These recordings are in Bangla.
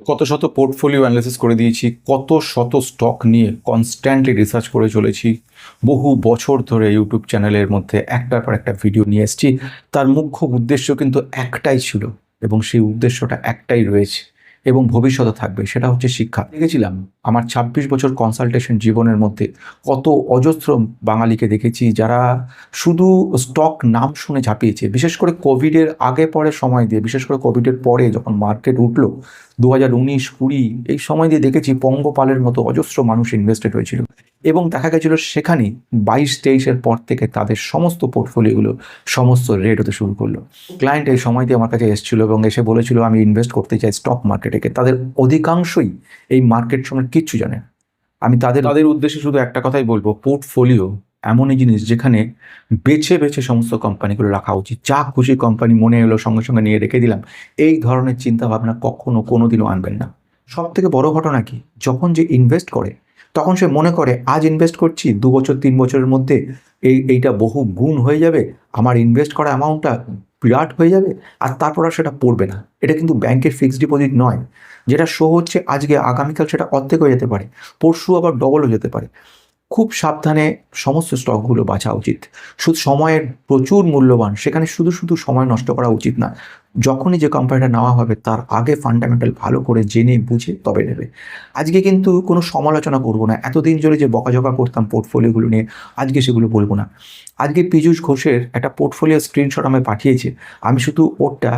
কত শত পোর্টফোলিও অ্যানালিসিস করে দিয়েছি, কত শত স্টক নিয়ে কনস্ট্যান্টলি রিসার্চ করে চলেছি। বহু বছর ধরে ইউটিউব চ্যানেলের মধ্যে একটার পর একটা ভিডিও নিয়ে এসেছি। তার মুখ্য উদ্দেশ্য কিন্তু একটাই ছিল, এবং সেই উদ্দেশ্যটা একটাই রয়েছে এবং ভবিষ্যতে থাকবে, সেটা হচ্ছে শিক্ষা। দেখেছিলাম আমার ২৬ বছর কনসালটেশন জীবনের মধ্যে কত অজস্র বাঙালিকে দেখেছি যারা শুধু স্টক নাম শুনে ঝাঁপিয়েছে, বিশেষ করে কোভিডের আগে পরে সময় দিয়ে, বিশেষ করে কোভিডের পরে যখন মার্কেট উঠলো ২০১৯-২০ এই সময় দিয়ে দেখেছি পঙ্গপালের মতো অজস্র মানুষ ইনভেস্টেড হয়েছিল, এবং দেখা গেছিল সেখানে ২২-২৩-এর পর থেকে তাদের সমস্ত পোর্টফোলিওগুলো সমস্ত রেড হতে শুরু করলো। ক্লায়েন্ট এই সময় দিয়ে আমার কাছে এসেছিল এবং এসে বলেছিল আমি ইনভেস্ট করতে চাই স্টক মার্কেটে। তাদের অধিকাংশই এই মার্কেট সম্বন্ধে কিচ্ছু জানে না। আমি তাদের উদ্দেশ্যে শুধু একটা কথাই বলবো, পোর্টফোলিও এমনই জিনিস যেখানে বেছে বেছে সমস্ত কোম্পানিগুলো রাখা উচিত। যা খুশি কোম্পানি মনে এলো সঙ্গে সঙ্গে নিয়ে রেখে দিলাম, এই ধরনের চিন্তা ভাবনা কখনো কোনোদিনও আনবেন না। সব থেকে বড় ঘটনা কি, যখন যে ইনভেস্ট করে তখন সে মনে করে আজ ইনভেস্ট করছি, ২ বছর ৩ বছরের মধ্যে এইটা বহু গুণ হয়ে যাবে, আমার ইনভেস্ট করা অ্যামাউন্টটা বিরাট হয়ে যাবে, আর তারপর আর সেটা পড়বে না। এটা কিন্তু ব্যাংকের ফিক্সড ডিপোজিট নয়, যেটা শো হচ্ছে আজকে, আগামীকাল সেটা অর্ধেক হয়ে যেতে পারে, পরশু আবার ডবল হয়ে যেতে পারে। খুব সাবধানে সমস্ত স্টকগুলো বাছা উচিত। শুধু সময়ের প্রচুর মূল্যবান, সেখানে শুধু শুধু সময় নষ্ট করা উচিত না। যখনই যে কোম্পানিটা নেওয়া হবে তার আগে ফান্ডামেন্টাল ভালো করে জেনে বুঝে তবে নেবে। আজকে কিন্তু কোনো সমালোচনা করব না, এতদিন ধরে যে বকাঝকা করতাম পোর্টফোলিওগুলো নিয়ে, আজকে সেগুলো বলবো না। আজকে পীযূষ ঘোষের একটা পোর্টফোলিও স্ক্রিনশট আমায় পাঠিয়েছে, আমি শুধু ওরটা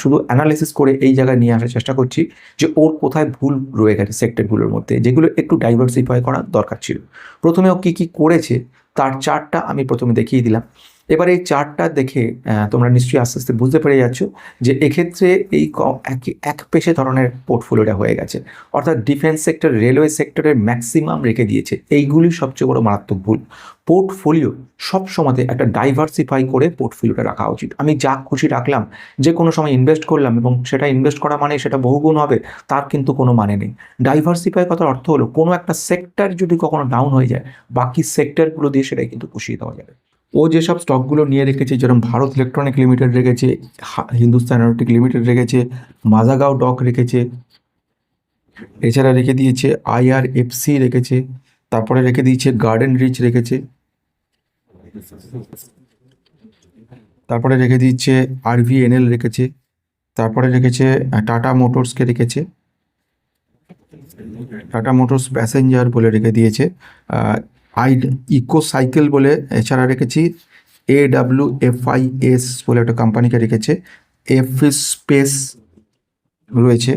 শুধু অ্যানালাইসিস করে এই জায়গায় নিয়ে আসার চেষ্টা করছি যে ওর কোথায় ভুল রয়ে গেছে সেক্টরগুলোর মধ্যে, যেগুলো একটু ডাইভার্সিফাই করা দরকার ছিল। প্রথমে ও কী কী করেছে তার চার্টটা আমি প্রথমে দেখিয়ে দিলাম। এবার এই চার্টটা দেখে তোমরা নিশ্চয়ই আস্তে আস্তে বুঝতে পেরে যাচ্ছ যে এক্ষেত্রে এই এক পেশে ধরনের পোর্টফোলিওটা হয়ে গেছে, অর্থাৎ ডিফেন্স সেক্টর, রেলওয়ে সেক্টরের ম্যাক্সিমাম রেখে দিয়েছে। এইগুলি সবচেয়ে বড় মারাত্মক ভুল। পোর্টফোলিও সব সময়তে একটা ডাইভার্সিফাই করে পোর্টফোলিওটা রাখা উচিত। আমি যা খুশি রাখলাম, যে কোনো সময় ইনভেস্ট করলাম এবং সেটা ইনভেস্ট করা মানে সেটা বহুগুণ হবে, তার কিন্তু কোনো মানে নেই। ডাইভার্সিফাই কথার অর্থ হলো কোনো একটা সেক্টর যদি কখনো ডাউন হয়ে যায়, বাকি সেক্টরগুলো দিয়ে সেটাই কিন্তু পুষিয়ে দেওয়া যাবে। ও যেসব স্টকগুলো নিয়ে রেখেছে, যেরকম ভারত ইলেকট্রনিক লিমিটেড রেখেছে, হিন্দুস্তান অ্যারোনটিক লিমিটেড রেখেছে, মাজাগাঁও ডক রেখেছে, এছাড়া রেখে দিয়েছে IRFC রেখেছে, তারপরে রেখে দিয়েছে গার্ডেন রিচ রেখেছে, তারপরে রেখে দিচ্ছে RVNL রেখেছে, তারপরে রেখেছে টাটা মোটরসকে রেখেছে, টাটা মোটরস প্যাসেঞ্জার বলে রেখে দিয়েছে, আই ইকো সাইকেল বলে, এছাড়া রেখেছি AWFIS বলে একটা কোম্পানিকে রেখেছে, এফ স্পেস রয়েছে,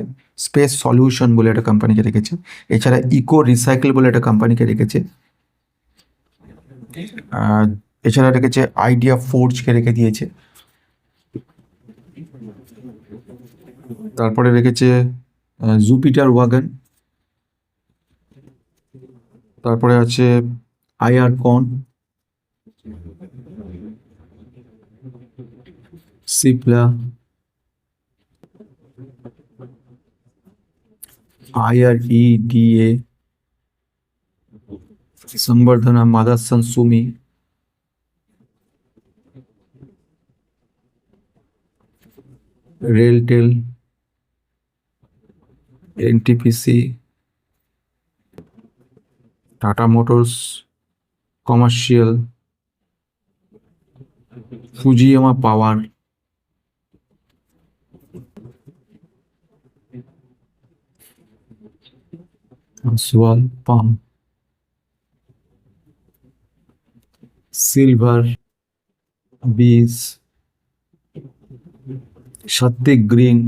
স্পেস সলিউশন বলে একটা কোম্পানিকে রেখেছে, এছাড়া ইকো রিসাইকেল বলে একটা কোম্পানিকে রেখেছে, এছাড়া রেখেছে আইডিয়া ফোর্জকে রেখে দিয়েছে, তারপরে রেখেছে জুপিটার ওয়াগন, তারপরে আছে IRCON, Cipla, IREDA, Samvardhana, Motherson Sumi, RailTel, NTPC, Tata motors commercial, Fujiyama power, अस्वाल palm, silver bees, Sattvik green,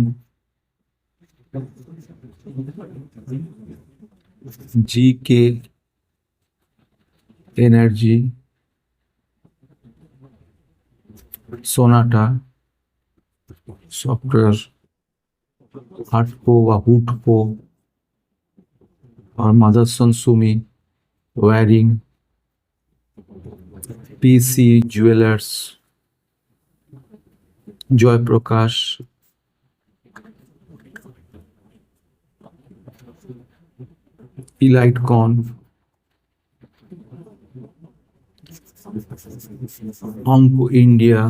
GK energy, Sonata software, हाटको व हुटको और Motherson Sumi, wiring, PC jewellers, Jaiprakash, Elitecon, अंको India,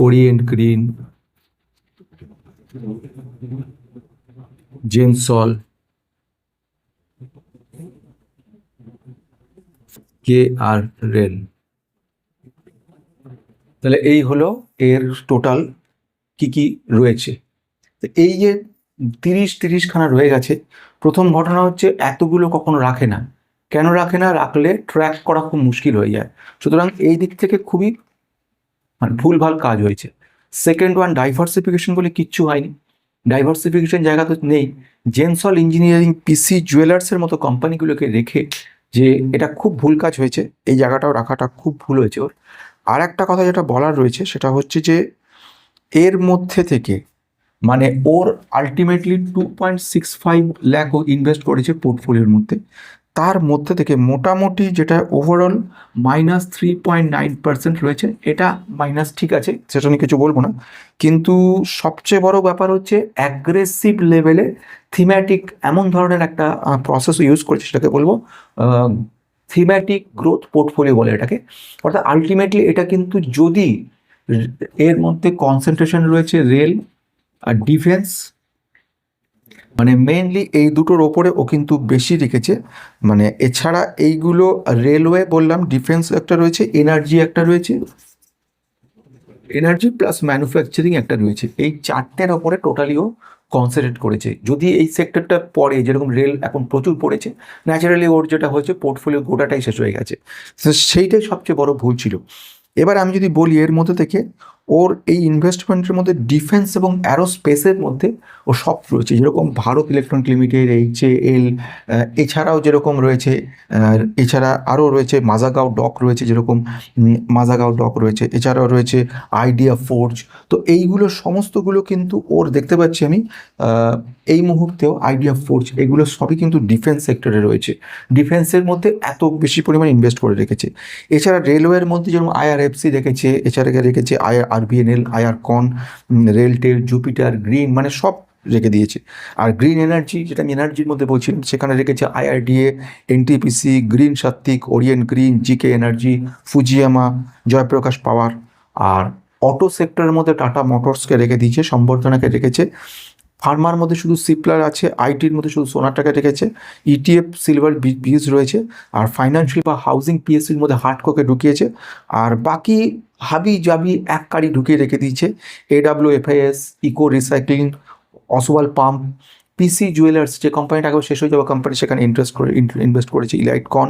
orient green, Gensol, K R rail. তাহলে এই হলো এর টোটাল কি কি রয়েছে। তো এই যে 30-30খানা রয়ে গেছে, প্রথম ঘটনা হচ্ছে এতগুলো কখনো রাখে না। কেন রাখে না? রাখলে ট্র্যাক করা খুব মুশকিল হয়ে যায়। সুতরাং এই দিক থেকে খুবই মানে ভুলভাল কাজ হয়েছে। সেকেন্ড ওয়ান, ডাইভার্সিফিকেশন বলে কিচ্ছু হয়নি। ডাইভার্সিফিকেশন জায়গা তো নেই। জেনসল ইঞ্জিনিয়ারিং, পিসি জুয়েলার্সের মতো কোম্পানিগুলোকে রেখে যে এটা খুব ভুল কাজ হয়েছে, এই জায়গাটাও রাখাটা খুব ভুল হয়েছে ওর। আর একটা কথা যেটা বলার রয়েছে সেটা হচ্ছে যে এর মধ্যে থেকে মানে ওর আলটিমেটলি 2.65 লাখ ও ইনভেস্ট করেছে পোর্টফোলিওর মধ্যে। তার মধ্যে থেকে মোটামুটি যেটা ওভারঅল -3.9% রয়েছে, এটা মাইনাস ঠিক আছে, সেটা নিয়ে কিছু বলবো না। কিন্তু সবচেয়ে বড় ব্যাপার হচ্ছে অ্যাগ্রেসিভ লেভেলে থিম্যাটিক এমন ধরনের একটা প্রসেস ইউজ করেছে, সেটাকে বলবো থিম্যাটিক গ্রোথ পোর্টফোলিও বলে এটাকে। অর্থাৎ আলটিমেটলি এটা কিন্তু যদি এর মধ্যে কনসেন্ট্রেশন রয়েছে রেল আর ডিফেন্স, মানে মেইনলি এই দুটোর ওপরে ও কিন্তু বেশি রেখেছে। মানে এছাড়া এইগুলো রেলওয়ে বললাম, ডিফেন্স একটা রয়েছে, এনার্জি একটা রয়েছে, এনার্জি প্লাস ম্যানুফ্যাকচারিং একটা রয়েছে। এই চারটের ওপরে টোটালিও কনসেন্ট্রেট করেছে। যদি এই সেক্টরটা পড়ে, যেরকম রেল এখন প্রচুর পড়েছে, ন্যাচারালি ওর যেটা হয়েছে পোর্টফোলিও গোটাটাই শেষ হয়ে গেছে। তো সেইটাই সবচেয়ে বড় ভুল ছিল। এবার আমি যদি বলি এর মধ্যে থেকে ওর এই ইনভেস্টমেন্টের মধ্যে ডিফেন্স এবং অ্যারোস্পেসের মধ্যে ও সব রয়েছে, যেরকম ভারত ইলেকট্রনিক লিমিটেড, HAL, এছাড়াও যেরকম রয়েছে, এছাড়া আরও রয়েছে মাজাগাঁও ডক রয়েছে, যেরকম মাজাগাঁও ডক রয়েছে, এছাড়াও রয়েছে আইডিয়া ফোর্জ। তো এইগুলো সমস্তগুলো কিন্তু ওর দেখতে পাচ্ছি আমি এই মুহূর্তেও আইডিয়া ফোর্জ, এগুলো সবই কিন্তু ডিফেন্স সেক্টরে রয়েছে। ডিফেন্সের মধ্যে এত বেশি পরিমাণে ইনভেস্ট করে রেখেছে। এছাড়া রেলওয়ের মধ্যে যেরকম IRFC রেখেছে, এছাড়া রেখেছে RBNL, আইআরকন, রেলটেল, জুপিটার, গ্রিন, মানে সব রেখে দিয়েছে। আর গ্রিন এনার্জি, যেটা আমি এনার্জির মধ্যে বলছিলাম, সেখানে রেখেছে IRDA, NTPC, green Sattvik, orient green, GK energy, Fujiyama, Jaiprakash power. আর অটো সেক্টরের মধ্যে টাটা মোটরসকে রেখে দিয়েছে, সম্বর্ধনাকে রেখেছে। ফার্মার মধ্যে শুধু সিপলার আছে, আইটির মধ্যে শুধু সোনাটাকে রেখেছে, ETF সিলভার বিজ রয়েছে, আর ফাইন্যান্সিয়াল বা হাউজিং PSCর মধ্যে হার্ডকোকে ঢুকিয়েছে। আর বাকি হাবি জাবি এক কারি ঢুকিয়ে রেখে দিয়েছে AWFIS, Eco Recycling, Oswal Pump, PC Jewellers, যে কোম্পানিটা আগেও শেষ হয়ে যাওয়া কোম্পানি, সেখানে ইনভেস্ট করেছে, ইলাইটকন,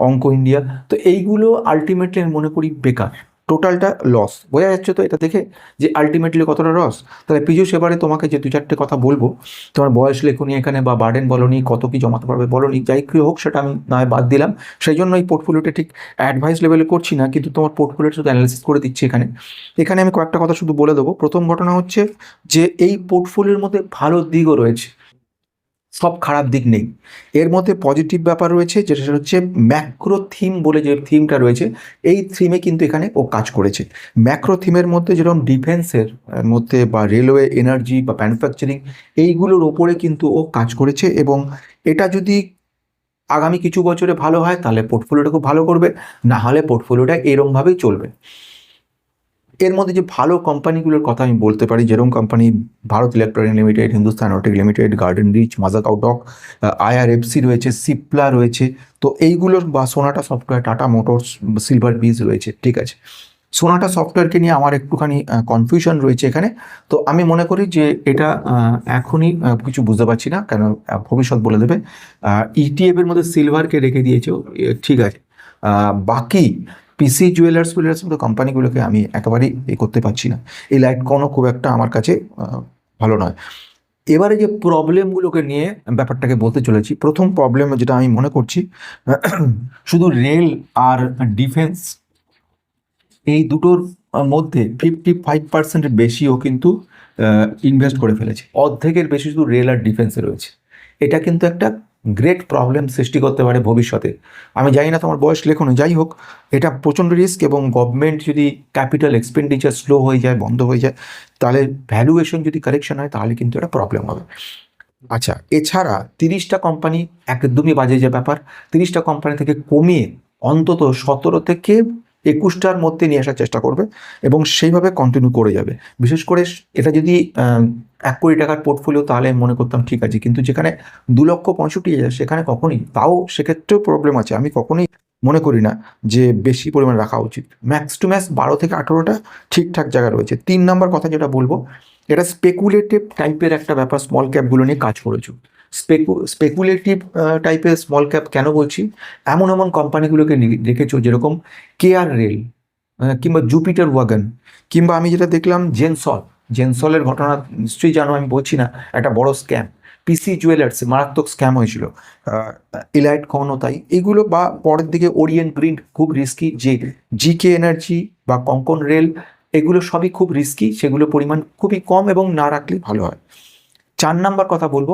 অঙ্ক ইন্ডিয়া। তো এইগুলো আলটিমেটলি আমি মনে করি বেকার, টোটালটা লস। বোঝা যাচ্ছে তো এটা দেখে যে আলটিমেটলি কতটা লস। তাহলে পীযূষ, এবারে তোমাকে যে 2-4টে কথা বলবো, তোমার বয়স লেখনি এখানে বা বার্ডেন বলনি, কত কি জমাতে পারবে বলনি, যাই কি হোক সেটা আমি নয় বাদ দিলাম। সেই জন্য এই পোর্টফোলিওটা ঠিক অ্যাডভাইস লেভেলে করছি না, কিন্তু তোমার পোর্টফোলিওটা শুধু অ্যানালিসিস করে দিচ্ছি এখানে। এখানে আমি কয়েকটা কথা শুধু বলে দেবো। প্রথম ঘটনা হচ্ছে যে এই পোর্টফোলিওর মধ্যে ভালো দিকও রয়েছে, সব খারাপ দিক নেই। এর মধ্যে পজিটিভ ব্যাপার রয়েছে, যেটা হচ্ছে ম্যাক্রো থিম বলে যে থিমটা রয়েছে, এই থিমে কিন্তু এখানে ও কাজ করেছে। ম্যাক্রো থিমের মধ্যে যেরকম ডিফেন্সের মধ্যে বা রেলওয়ে, এনার্জি বা ম্যানুফ্যাকচারিং, এইগুলোর ওপরে কিন্তু ও কাজ করেছে। এবং এটা যদি আগামী কিছু বছরে ভালো হয় তাহলে পোর্টফোলিওটা খুব ভালো করবে, না হলে পোর্টফোলিওটা এরমভাবেই চলবে। এর মধ্যে যে ভালো কোম্পানিগুলোর কথা আমি বলতে পারি, যেরকম company Bharat electronic limited, Hindustan autotech limited, garden reach, Mazagon dock, IRFC রয়েছে, সিপলা রয়েছে। তো এইগুলোর বা সোনাটা সফটওয়্যার, টাটা মোটরস, সিলভার বিজ রয়েছে। ঠিক আছে, সোনাটা সফটওয়্যারকে নিয়ে আমার একটুখানি কনফিউশন রয়েছে এখানে। তো আমি মনে করি যে এটা এখনই কিছু বুঝতে পারছি না, কেন ভবিষ্যৎ বলে দেবে। ETF এর মধ্যে সিলভারকে রেখে দিয়েছে, ঠিক আছে। বাকি পিসি জুয়েলার্স মতো কোম্পানিগুলোকে আমি একেবারেই করতে পারছি না। এই লাইটকনও খুব একটা আমার কাছে ভালো নয়। এবারে যে প্রবলেমগুলোকে নিয়ে ব্যাপারটাকে বলতে চলেছি, প্রথম প্রবলেম যেটা আমি মনে করছি, শুধু রেল আর ডিফেন্স, এই দুটোর মধ্যে 55% বেশিও কিন্তু ইনভেস্ট করে ফেলেছে। অর্ধেকের বেশি শুধু রেল আর ডিফেন্সে রয়েছে। এটা কিন্তু একটা গ্রেট প্রবলেম সৃষ্টি করতে পারে ভবিষ্যতে। আমি জানি না তোমার বয়স লেখনো, যাই হোক, এটা প্রচণ্ড রিস্ক। এবং গভর্নমেন্ট যদি ক্যাপিটাল এক্সপেন্ডিচার স্লো হয়ে যায়, বন্ধ হয়ে যায়, তাহলে ভ্যালুয়েশন যদি কারেকশন হয়, তাহলে কিন্তু এটা প্রবলেম হবে। আচ্ছা, এছাড়া 30টা কোম্পানি একদমই বাজে যে ব্যাপার, 30টা কোম্পানি থেকে কমিয়ে অন্তত 17 থেকে 21টার মধ্যে নিয়ে আসার চেষ্টা করবে এবং সেইভাবে কন্টিনিউ করে যাবে। বিশেষ করে এটা যদি 1 কোটি টাকার পোর্টফোলিও তাহলে আমি মনে করতাম ঠিক আছে, কিন্তু যেখানে 2,65,000 সেখানে কখনই, তাও সেক্ষেত্রেও প্রবলেম আছে। আমি কখনোই মনে করি না যে বেশি পরিমাণ রাখা উচিত। ম্যাক্স টু ম্যাক্স 12 থেকে 18টা ঠিকঠাক জায়গা রয়েছে। 3 নম্বর কথা যেটা বলবো, এটা স্পেকুলেটিভ টাইপের একটা ব্যাপার, স্মল ক্যাপগুলো নিয়ে কাজ করেছো। স্পেকুলেটিভ টাইপের স্মল ক্যাপ কেন বলছি, এমন এমন কোম্পানিগুলোকে রেখেছো যেরকম কেআর রেল, কিংবা জুপিটার ওয়াগন, কিংবা আমি যেটা দেখলাম জেনসলের ঘটনা নিশ্চয়ই জানো, আমি বলছি না, একটা বড় স্ক্যাম। পিসি জুয়েলার্স মারাত্মক স্ক্যাম হয়েছিল, ইলাইট কনও তাই। এইগুলো বা পরের দিকে ওরিয়েন্ট গ্রিন খুব রিস্কি, যে জিকে এনার্জি বা কঙ্কন রেল, এগুলো সবই খুব রিস্কি, সেগুলো পরিমাণ খুবই কম এবং না রাখলেই ভালো হয়। 4 নম্বর কথা বলবো,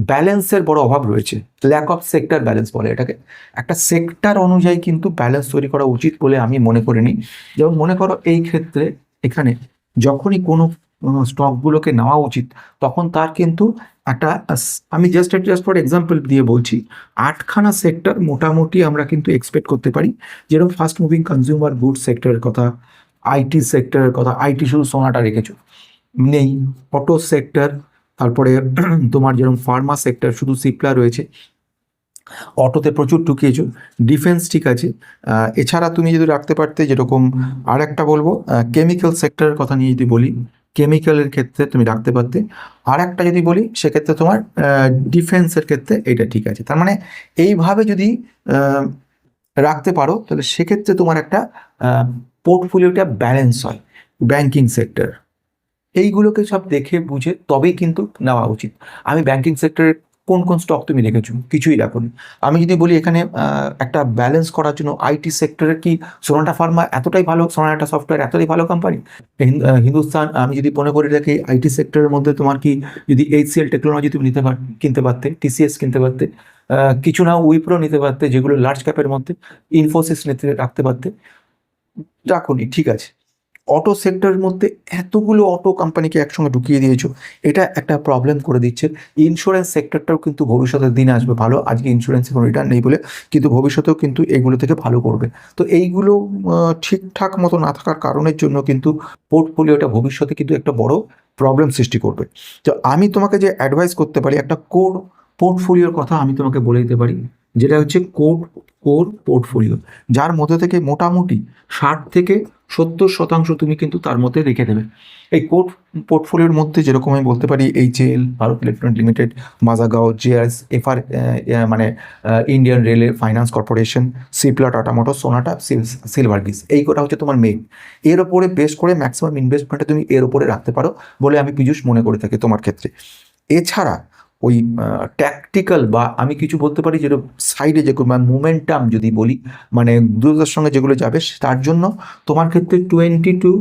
ব্যালেন্সের বড় অভাব রয়েছে, ল্যাক অফ সেক্টর ব্যালেন্স বলে এটাকে। একটা সেক্টর অনুযায়ী কিন্তু ব্যালেন্স তৈরি করা উচিত বলে আমি মনে করিনি। যেমন মনে করো এই ক্ষেত্রে এখানে যখনই কোনো স্টকগুলোকে নেওয়া উচিত, তখন তার কিন্তু একটা আমি জাস্ট ফর এক্সাম্পল দিয়ে বলছি, 8খানা সেক্টর মোটামুটি আমরা কিন্তু এক্সপেক্ট করতে পারি। যেরকম ফাস্ট মুভিং কনজিউমার গুডস সেক্টরের কথা, আইটি সেক্টরের কথা, আইটি শুধু সোনাটা রেখেছো, নেই। অটো সেক্টর, তারপরে তোমার যেরকম ফার্মা সেক্টর শুধু সিপ্লা রয়েছে, অটোতে প্রচুর ঢুকিয়েছো। ডিফেন্স ঠিক আছে, এছাড়া তুমি যদি রাখতে পারতে যেরকম, আর একটা বলবো কেমিক্যাল সেক্টরের কথা নিয়ে যদি বলি, কেমিক্যালের ক্ষেত্রে তুমি রাখতে পারতে। আর একটা যদি বলি সেক্ষেত্রে তোমার ডিফেন্সের ক্ষেত্রে এটা ঠিক আছে। তার মানে এইভাবে যদি রাখতে পারো, তাহলে সেক্ষেত্রে তোমার একটা পোর্টফোলিওটা ব্যালেন্স হয়। ব্যাংকিং সেক্টর, এইগুলোকে সব দেখে বুঝে তবেই কিন্তু নেওয়া উচিত। আমি ব্যাংকিং সেক্টরের কোন কোন স্টক তুমি রেখেছো, কিছুই রাখোনি। আমি যদি বলি এখানে একটা ব্যালেন্স করার জন্য আইটি সেক্টরের কি সোনাটা ফার্মা এতটাই ভালো, সোনাটা সফটওয়্যার এতটাই ভালো কোম্পানি, হিন্দুস্তান, আমি যদি মনে করি রাখি আইটি সেক্টরের মধ্যে তোমার কি, যদি এইচসিএল টেকনোলজি তুমি কিনতে পারতে, টিসিএস কিনতে পারতে, কিছু না উইপ্রো নিতে পারতে, যেগুলো লার্জ ক্যাপের মধ্যে, ইনফোসিস রাখতে পারতে, রাখোনি, ঠিক আছে। অটো সেক্টরের মধ্যে এতগুলো অটো কোম্পানিকে একসঙ্গে ঢুকিয়ে দিয়েছো, এটা একটা প্রবলেম করে দিচ্ছে। ইন্স্যুরেন্স সেক্টরটাও কিন্তু ভবিষ্যতের দিনে আসবে ভালো, আজকে ইন্স্যুরেন্সে কোনো রিটার্ন নেই বলে, কিন্তু ভবিষ্যতেও কিন্তু এগুলো থেকে ভালো করবে। তো এইগুলো ঠিকঠাক মতো না থাকার কারণের জন্য কিন্তু পোর্টফোলিওটা ভবিষ্যতে কিন্তু একটা বড় প্রবলেম সৃষ্টি করবে। তো আমি তোমাকে যে অ্যাডভাইস করতে পারি, একটা কোর পোর্টফোলিওর কথা আমি তোমাকে বলে দিতে পারি, যেটা হচ্ছে কোর পোর্টফোলিও, যার মধ্যে থেকে মোটামুটি 60 থেকে 70% তুমি কিন্তু তার মধ্যে রেখে দেবে। এই কোর পোর্টফোলিওর মধ্যে যেরকম আমি বলতে পারি HAL, Bharat electronic limited, Mazagon, JRS, FR, মানে Indian railway finance corporation, Cipla, Tata motor, Sonata, সিলভারগিস, এই কটা হচ্ছে তোমার মেইন। এর ওপরে বেশ করে ম্যাক্সিমাম ইনভেস্টমেন্টটা তুমি এর ওপরে রাখতে পারো বলে আমি পীযূষ মনে করে থাকি তোমার ক্ষেত্রে। এছাড়া ওই ট্যাকটিক্যাল বা আমি কিছু বলতে পারি যেটা সাইডে যে মোমেন্টাম যদি বলি, মানে দ্রুততার সঙ্গে যেগুলো যাবে, তার জন্য তোমার ক্ষেত্রে 20 to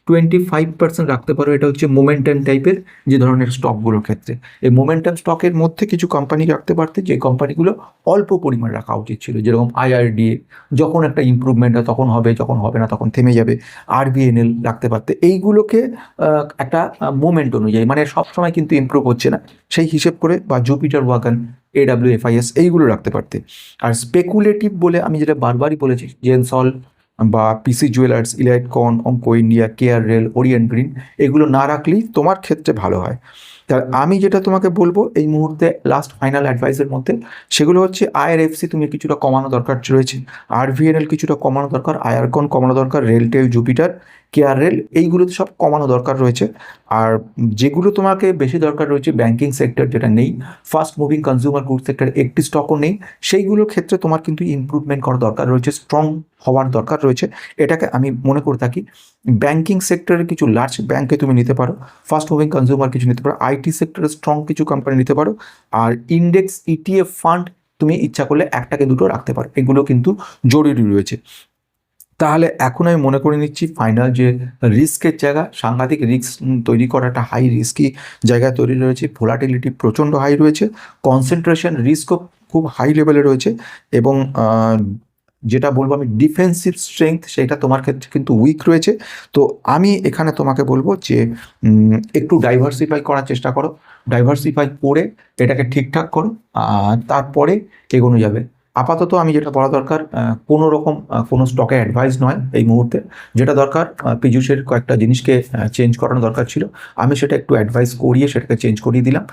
25% রাখতে পারো। এটা হচ্ছে মোমেন্টাম টাইপের যে ধরনের স্টকগুলোর ক্ষেত্রে। এই মোমেন্টাম স্টকের মধ্যে কিছু কোম্পানি রাখতে পারতে, যে কোম্পানিগুলো অল্প পরিমাণ রাখা উচিত ছিল, যেরকম আইআরডিএ, যখন একটা ইম্প্রুভমেন্ট হয় তখন হবে, যখন হবে না তখন থেমে যাবে। আরবিএনএল রাখতে পারতে। এইগুলোকে একটা মোমেন্ট অনুযায়ী, মানে সবসময় কিন্তু ইমপ্রুভ হচ্ছে না সেই হিসেব করে, বা জুপিটার ওয়াগন, AWFIS, এইগুলো রাখতে পারতে। আর স্পেকুলেটিভ বলে আমি যেটা বারবারই বলেছি, জেনসল বা পিসি জুয়েলার্স, ইলাইট কন, onco India, KR rail, Orient green, এগুলো না রাখলেই তোমার ক্ষেত্রে ভালো হয়। তা আমি যেটা তোমাকে বলবো এই মুহূর্তে লাস্ট ফাইনাল অ্যাডভাইসের মধ্যে, সেগুলো হচ্ছে আইআরএফসি তুমি কিছুটা কমানো দরকার রয়েছে, আরভিএনএল কিছুটা কমানো দরকার, আইআরকন কমানো দরকার, রেলটেল, জুপিটার, কেআর রেল, এইগুলোতে সব কমানো দরকার রয়েছে। আর যেগুলো তোমাকে বেশি দরকার রয়েছে, ব্যাংকিং সেক্টর যেটা নেই, fast moving consumer good sector একটি স্টকও নেই, সেইগুলোর ক্ষেত্রে তোমার কিন্তু ইমপ্রুভমেন্ট করা দরকার রয়েছে, স্ট্রং হওয়ার দরকার রয়েছে। এটাকে আমি মনে করে থাকি। ব্যাংকিং সেক্টরের কিছু লার্জ ব্যাংকে তুমি নিতে পারো, ফাস্ট মুভিং কনজিউমার কিছু নিতে পারো, আইটি সেক্টরে স্ট্রং কিছু কোম্পানি নিতে পারো, আর ইন্ডেক্স ইটিএফ ফান্ড তুমি ইচ্ছা করলে 1 থেকে 2টো রাখতে পারো, এগুলো কিন্তু জরুরি রয়েছে। তাহলে এখন আমি মনে করে নিচ্ছি ফাইনাল যে রিস্কের জায়গা, সাংঘাতিক রিস্ক তৈরি করাটা, হাই রিস্কি জায়গায় তৈরি রয়েছে, ভোলাটিলিটি প্রচণ্ড হাই রয়েছে, কনসেন্ট্রেশন রিস্কও খুব হাই লেভেলে রয়েছে, এবং যেটা বলবো আমি ডিফেন্সিভ স্ট্রেংথ, সেটা তোমার ক্ষেত্রে কিন্তু উইক রয়েছে। তো আমি এখানে তোমাকে বলবো যে একটু ডাইভার্সিফাই করার চেষ্টা করো, ডাইভার্সিফাই করে এটাকে ঠিকঠাক করো, তারপরে এগোনো যাবে। আপাতত আমি যেটা বলা দরকার, কোনো রকম কোনো স্টকে অ্যাডভাইস নয় এই মুহূর্তে। যেটা দরকার, পীযূষের কয়েকটা জিনিসকে চেঞ্জ করানো দরকার ছিল, আমি সেটা একটু অ্যাডভাইস করিয়ে সেটাকে চেঞ্জ করিয়ে দিলাম।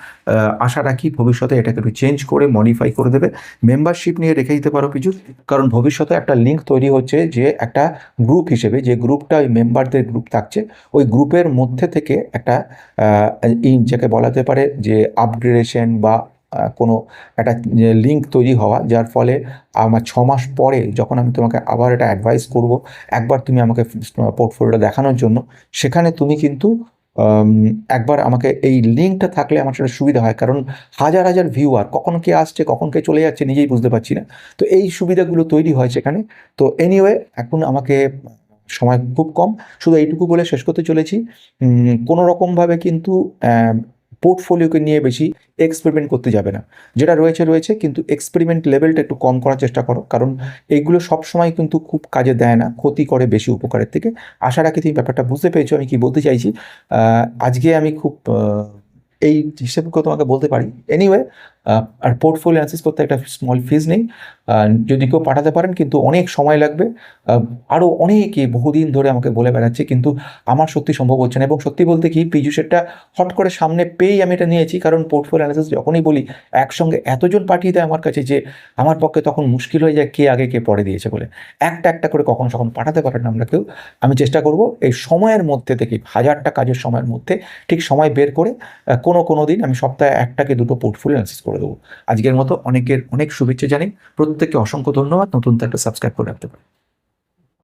আশা রাখি ভবিষ্যতে এটাকে একটু চেঞ্জ করে মডিফাই করে দেবে। মেম্বারশিপ নিয়ে রেখে দিতে পারো পীযূষ, কারণ ভবিষ্যতে একটা লিঙ্ক তৈরি হচ্ছে যে একটা গ্রুপ হিসেবে, যে গ্রুপটা ওই মেম্বারদের গ্রুপ থাকছে, ওই গ্রুপের মধ্যে থেকে একটা যাকে বলা যেতে পারে যে আপগ্রেডেশন বা কোনো একটা লিঙ্ক তৈরি হওয়া, যার ফলে আমার 6 মাস পরে যখন আমি তোমাকে আবার এটা অ্যাডভাইস করব, একবার তুমি আমাকে পোর্টফোলিওটা দেখানোর জন্য, সেখানে তুমি কিন্তু একবার আমাকে এই লিঙ্কটা থাকলে আমার সেটা সুবিধা হয়, কারণ হাজার হাজার ভিউয়ার কখন কে আসছে কখন কে চলে যাচ্ছে নিজেই বুঝতে পারছি না। তো এই সুবিধাগুলো তৈরি হয় সেখানে। তো এনিওয়ে, এখন আমাকে সময় খুব কম, শুধু এইটুকু বলে শেষ করতে চলেছি। কোনো রকমভাবে কিন্তু পোর্টফোলিওকে নিয়ে বেশি এক্সপেরিমেন্ট করতে যাবে না। যেটা রয়েছে রয়েছে, কিন্তু এক্সপেরিমেন্ট লেভেলটা একটু কম করার চেষ্টা করো, কারণ এইগুলো সবসময় কিন্তু খুব কাজে দেয় না, ক্ষতি করে বেশি উপকারের থেকে। আশা রাখি তুমি ব্যাপারটা বুঝতে পেরেছো আমি কি বলতে চাইছি। আজকে আমি খুব এই হিসেবে তোমাকে বলতে পারি। এনিওয়ে, আর পোর্টফোলিও অ্যানালাইসিস করতে একটা স্মল ফিজ নেই, যদি কেউ পাঠাতে পারেন, কিন্তু অনেক সময় লাগবে। আরও অনেকে বহুদিন ধরে আমাকে বলে বেড়াচ্ছে, কিন্তু আমার সত্যি সম্ভব হচ্ছে না। এবং সত্যি বলতে কি, পীযূষেরটা হট করে সামনে পেয়েই আমি এটা নিয়েছি, কারণ পোর্টফোলিও অ্যানালাইসিস যখনই বলি একসঙ্গে এতজন পাঠিয়ে দেয় আমার কাছে যে আমার পক্ষে তখন মুশকিল হয়ে যায় কে আগে কে পরে দিয়েছে বলে। একটা একটা করে কখনো কখন পাঠাতে পারেন আমরা কেউ। আমি চেষ্টা করব এই সময়ের মধ্যে থেকে, হাজারটা কাজের সময়ের মধ্যে ঠিক সময় বের করে কোনো দিন আমি সপ্তাহে 1 থেকে 2টো পোর্টফোলিও অ্যানালাইসিস করে দেবো। আজকের মতো অনেকের অনেক শুভেচ্ছা জানাই, প্রত্যেককে অসংখ্য ধন্যবাদ। নতুন তো একটা সাবস্ক্রাইব করে রাখতে পারেন।